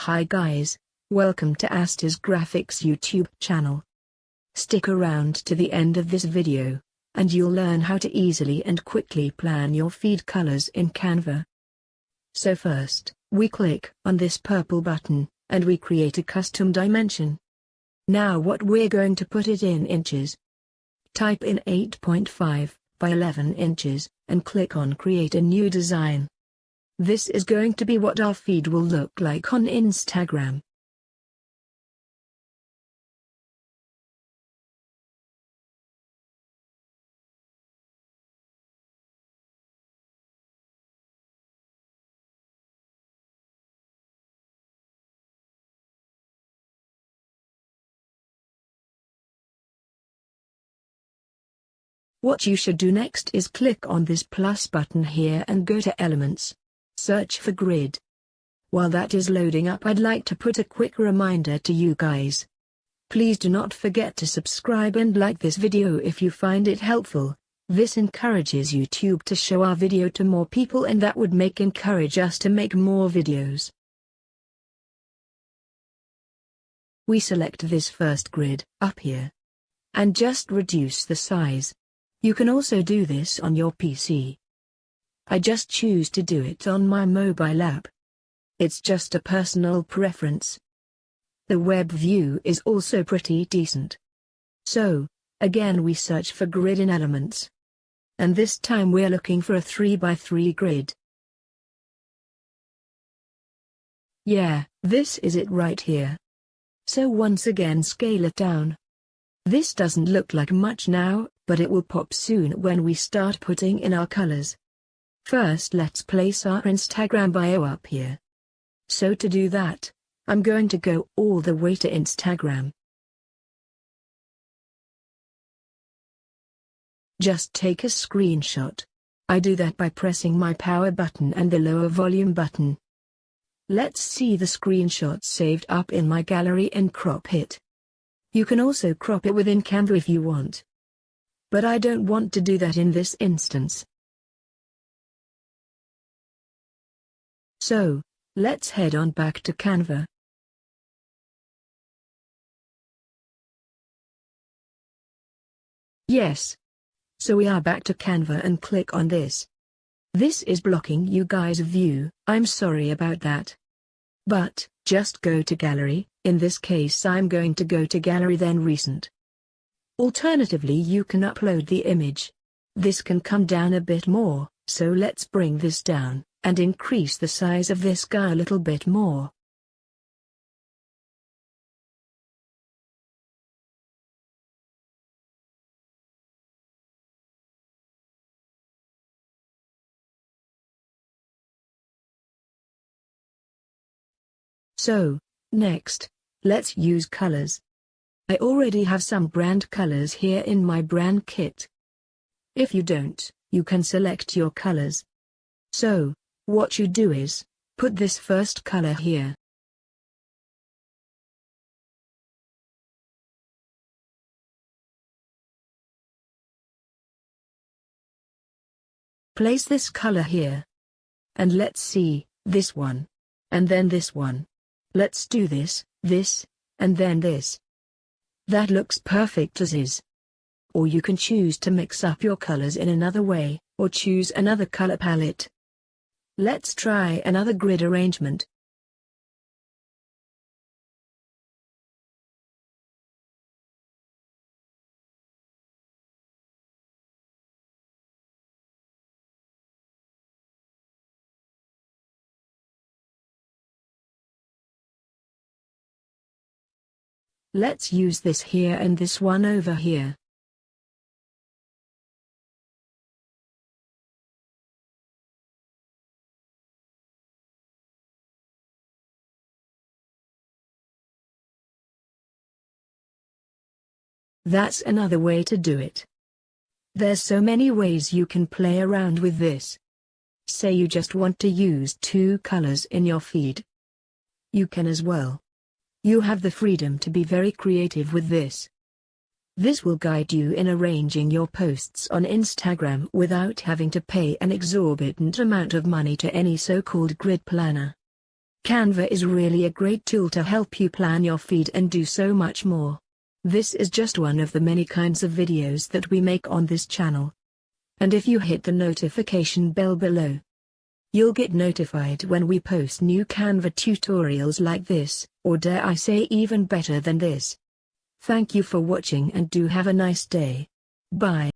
Hi guys, welcome to Asta's Graphics YouTube channel. Stick around to the end of this video, and you'll learn how to easily and quickly plan your feed colors in Canva. So first, we click on this purple button, and we create a custom dimension. Now what we're going to put it in inches. Type in 8.5 by 11 inches, and click on Create a New Design. This is going to be what our feed will look like on Instagram. What you should do next is click on this plus button here and go to Elements. Search for Grid. While that is loading up, I'd like to put a quick reminder to you guys. Please do not forget to subscribe and like this video if you find it helpful. This encourages YouTube to show our video to more people, and that would encourage us to make more videos. We select this first grid up here and just reduce the size. You can also do this on your PC. I just choose to do it on my mobile app. It's just a personal preference. The web view is also pretty decent. So, again we search for grid in Elements. And this time we're looking for a 3x3 grid. Yeah, this is it right here. So once again scale it down. This doesn't look like much now, but it will pop soon when we start putting in our colors. First let's place our Instagram bio up here. So to do that, I'm going to go all the way to Instagram. Just take a screenshot. I do that by pressing my power button and the lower volume button. Let's see the screenshot saved up in my gallery and crop it. You can also crop it within Canva if you want. But I don't want to do that in this instance. So, let's head on back to Canva. Yes. So we are back to Canva and click on this. This is blocking you guys' view, I'm sorry about that. But, just go to Gallery, in this case I'm going to go to Gallery then Recent. Alternatively you can upload the image. This can come down a bit more, so let's bring this down, and increase the size of this guy a little bit more. So, next, let's use colors. I already have some brand colors here in my brand kit. If you don't, you can select your colors. So, what you do is, put this first color here. Place this color here. And let's see, this one. And then this one. Let's do this, and then this. That looks perfect as is. Or you can choose to mix up your colors in another way, or choose another color palette. Let's try another grid arrangement. Let's use this here and this one over here. That's another way to do it. There's so many ways you can play around with this. Say you just want to use 2 colors in your feed. You can as well. You have the freedom to be very creative with this. This will guide you in arranging your posts on Instagram without having to pay an exorbitant amount of money to any so-called grid planner. Canva is really a great tool to help you plan your feed and do so much more. This is just one of the many kinds of videos that we make on this channel. And if you hit the notification bell below, you'll get notified when we post new Canva tutorials like this, or dare I say even better than this. Thank you for watching and do have a nice day. Bye.